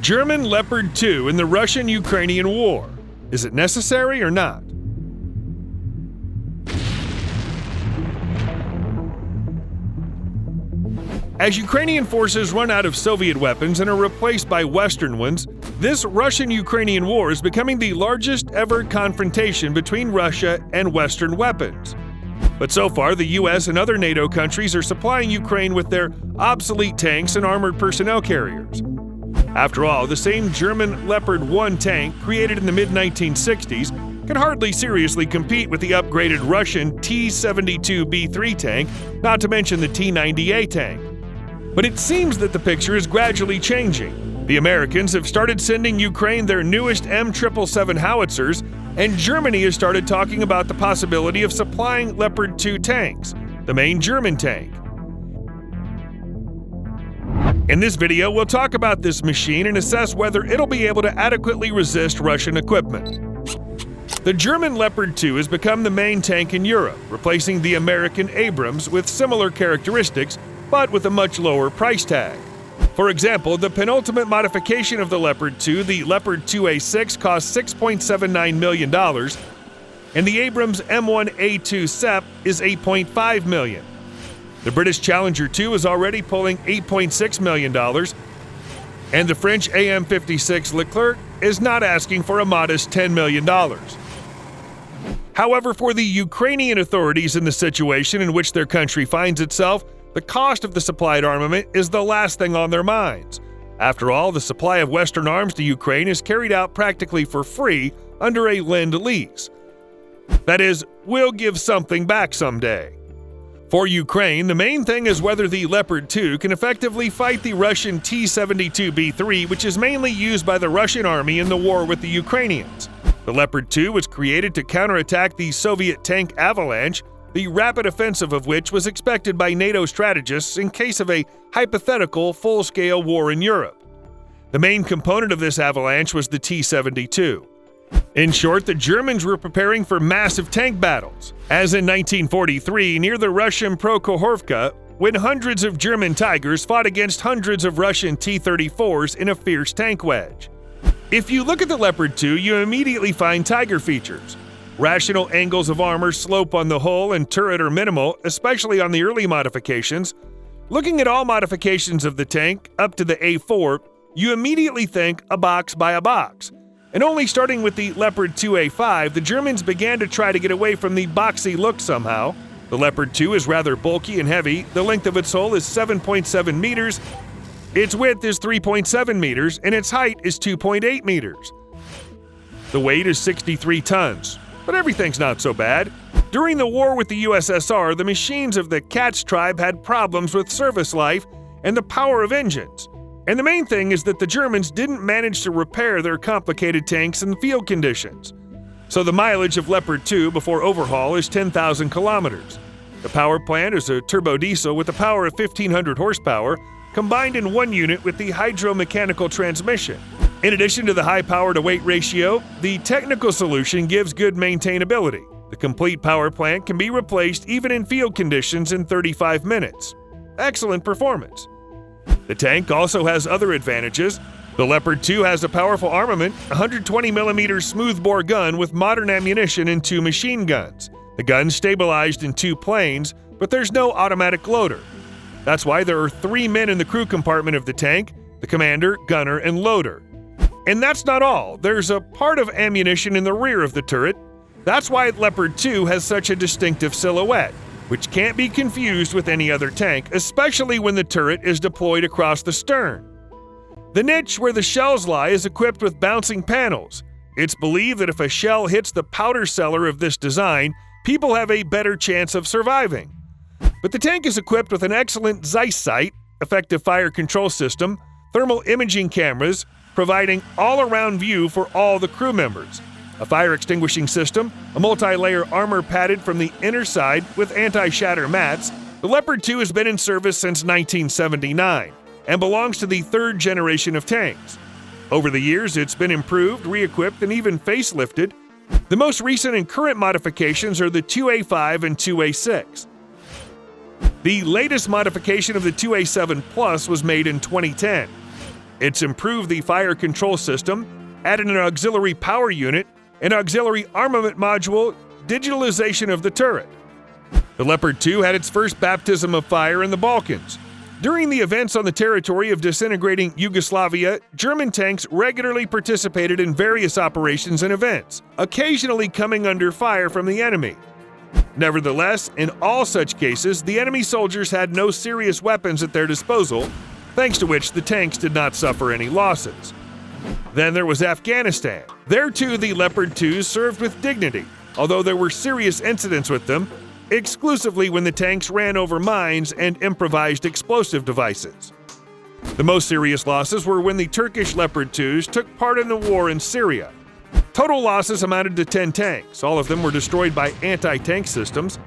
German Leopard 2 in the Russian-Ukrainian war. Is it necessary or not? As Ukrainian forces run out of Soviet weapons and are replaced by Western ones, this Russian-Ukrainian war is becoming the largest ever confrontation between Russia and Western weapons. But so far, the US and other NATO countries are supplying Ukraine with their obsolete tanks and armored personnel carriers. After all, the same German Leopard 1 tank, created in the mid-1960s, can hardly seriously compete with the upgraded Russian T-32B3 tank, not to mention the T-90A tank. But it seems that the picture is gradually changing. The Americans have started sending Ukraine their newest M777 howitzers, and Germany has started talking about the possibility of supplying Leopard 2 tanks, the main German tank. In this video, we'll talk about this machine and assess whether it'll be able to adequately resist Russian equipment. The German Leopard 2 has become the main tank in Europe, replacing the American Abrams with similar characteristics, but with a much lower price tag. For example, the penultimate modification of the Leopard 2, the Leopard 2A6, costs $6.79 million, and the Abrams M1A2 SEP is $8.5 million. The British Challenger 2 is already pulling $8.6 million, and the French AMX-56 Leclerc is not asking for a modest $10 million. However, for the Ukrainian authorities in the situation in which their country finds itself, the cost of the supplied armament is the last thing on their minds. After all, the supply of Western arms to Ukraine is carried out practically for free under a lend-lease. That is, we'll give something back someday. For Ukraine, the main thing is whether the Leopard 2 can effectively fight the Russian T-32B3, which is mainly used by the Russian army in the war with the Ukrainians. The Leopard 2 was created to counterattack the Soviet tank Avalanche, the rapid offensive of which was expected by NATO strategists in case of a hypothetical full-scale war in Europe. The main component of this avalanche was the T-72. In short, the Germans were preparing for massive tank battles, as in 1943 near the Russian Prokhorovka, when hundreds of German Tigers fought against hundreds of Russian T-34s in a fierce tank wedge. If you look at the Leopard 2, you immediately find Tiger features. Rational angles of armor slope on the hull and turret are minimal, especially on the early modifications. Looking at all modifications of the tank, up to the A4, you immediately think a box by a box. And only starting with the Leopard 2A5, the Germans began to try to get away from the boxy look somehow. The Leopard 2 is rather bulky and heavy. The length of its hull is 7.7 meters, its width is 3.7 meters, and its height is 2.8 meters. The weight is 63 tons. But everything's not so bad. During the war with the USSR, the machines of the Katz tribe had problems with service life and the power of engines. And the main thing is that the Germans didn't manage to repair their complicated tanks in field conditions. So the mileage of Leopard 2 before overhaul is 10,000 kilometers. The power plant is a turbo diesel with a power of 1,500 horsepower, combined in one unit with the hydromechanical transmission. In addition to the high power-to-weight ratio, the technical solution gives good maintainability. The complete power plant can be replaced even in field conditions in 35 minutes. Excellent performance. The tank also has other advantages. The Leopard 2 has a powerful armament, a 120mm smoothbore gun with modern ammunition and 2 machine guns. The gun's stabilized in 2 planes, but there's no automatic loader. That's why there are 3 men in the crew compartment of the tank: the commander, gunner, and loader. And that's not all. There's a part of ammunition in the rear of the turret. That's why Leopard 2 has such a distinctive silhouette, which can't be confused with any other tank, especially when the turret is deployed across the stern. The niche where the shells lie is equipped with bouncing panels. It's believed that if a shell hits the powder cellar of this design, people have a better chance of surviving. But the tank is equipped with an excellent Zeiss sight, effective fire control system, thermal imaging cameras, providing all-around view for all the crew members, a fire extinguishing system, a multi-layer armor padded from the inner side with anti-shatter mats. The Leopard 2 has been in service since 1979 and belongs to the 3rd generation of tanks. Over the years, it's been improved, re-equipped, and even facelifted. The most recent and current modifications are the 2A5 and 2A6. The latest modification of the 2A7 Plus was made in 2010. It's improved the fire control system, added an auxiliary power unit, an auxiliary armament module, digitalization of the turret. The Leopard 2 had its first baptism of fire in the Balkans. During the events on the territory of disintegrating Yugoslavia, German tanks regularly participated in various operations and events, occasionally coming under fire from the enemy. Nevertheless, in all such cases, the enemy soldiers had no serious weapons at their disposal, thanks to which the tanks did not suffer any losses. Then there was Afghanistan. There too the Leopard 2s served with dignity, although there were serious incidents with them, exclusively when the tanks ran over mines and improvised explosive devices. The most serious losses were when the Turkish Leopard 2s took part in the war in Syria. Total losses amounted to 10 tanks. All of them were destroyed by anti-tank systems.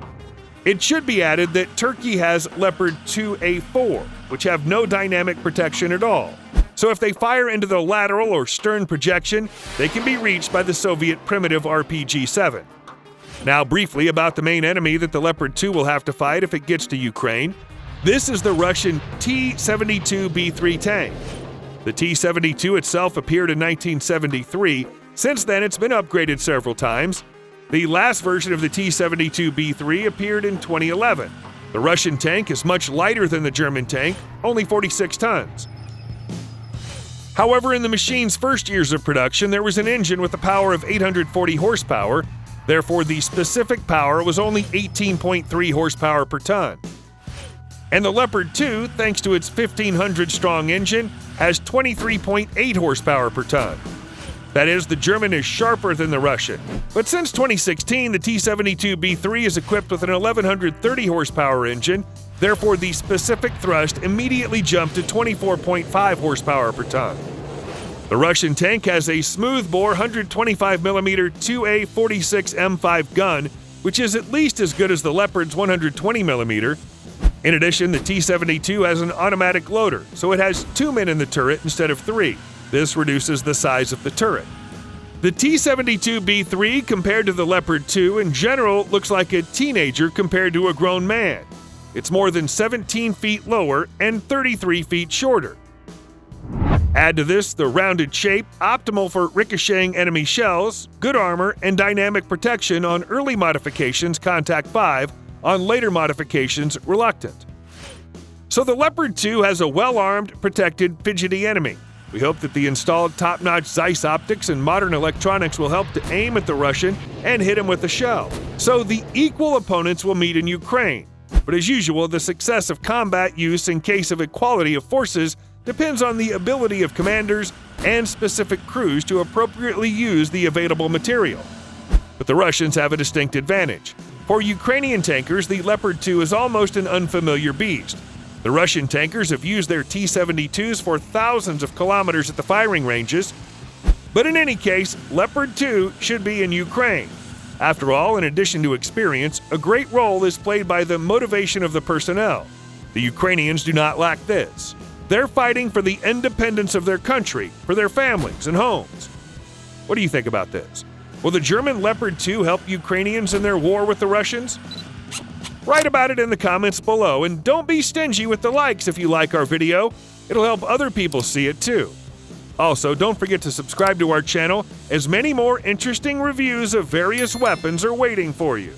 It should be added that Turkey has Leopard 2A4, which have no dynamic protection at all. So if they fire into the lateral or stern projection, they can be reached by the Soviet primitive RPG-7. Now briefly about the main enemy that the Leopard 2 will have to fight if it gets to Ukraine. This is the Russian T-72B3 tank. The T-72 itself appeared in 1973. Since then, it's been upgraded several times. The last version of the T-72B3 appeared in 2011. The Russian tank is much lighter than the German tank, only 46 tons. However, in the machine's first years of production, there was an engine with a power of 840 horsepower. Therefore, the specific power was only 18.3 horsepower per ton. And the Leopard 2, thanks to its 1,500-strong engine, has 23.8 horsepower per ton. That is, the German is sharper than the Russian. But since 2016, the T-72B3 is equipped with an 1,130 horsepower engine. Therefore, the specific thrust immediately jumped to 24.5 horsepower per ton. The Russian tank has a smoothbore 125mm 2A46 M5 gun, which is at least as good as the Leopard's 120mm. In addition, the T-72 has an automatic loader, so it has 2 men in the turret instead of 3. This reduces the size of the turret. The T-72B3 compared to the Leopard 2 in general looks like a teenager compared to a grown man. It's more than 17 feet lower and 33 feet shorter. Add to this the rounded shape, optimal for ricocheting enemy shells, good armor, and dynamic protection on early modifications Contact 5, on later modifications Reluctant. So the Leopard 2 has a well-armed, protected, fidgety enemy. We hope that the installed top-notch Zeiss optics and modern electronics will help to aim at the Russian and hit him with a shell. So the equal opponents will meet in Ukraine. But as usual, the success of combat use in case of equality of forces depends on the ability of commanders and specific crews to appropriately use the available material. But the Russians have a distinct advantage. For Ukrainian tankers, the Leopard 2 is almost an unfamiliar beast. The Russian tankers have used their T-72s for thousands of kilometers at the firing ranges. But in any case, Leopard 2 should be in Ukraine. After all, in addition to experience, a great role is played by the motivation of the personnel. The Ukrainians do not lack this. They're fighting for the independence of their country, for their families and homes. What do you think about this? Will the German Leopard 2 help Ukrainians in their war with the Russians? Write about it in the comments below, and don't be stingy with the likes if you like our video. It'll help other people see it too. Also, don't forget to subscribe to our channel, as many more interesting reviews of various weapons are waiting for you.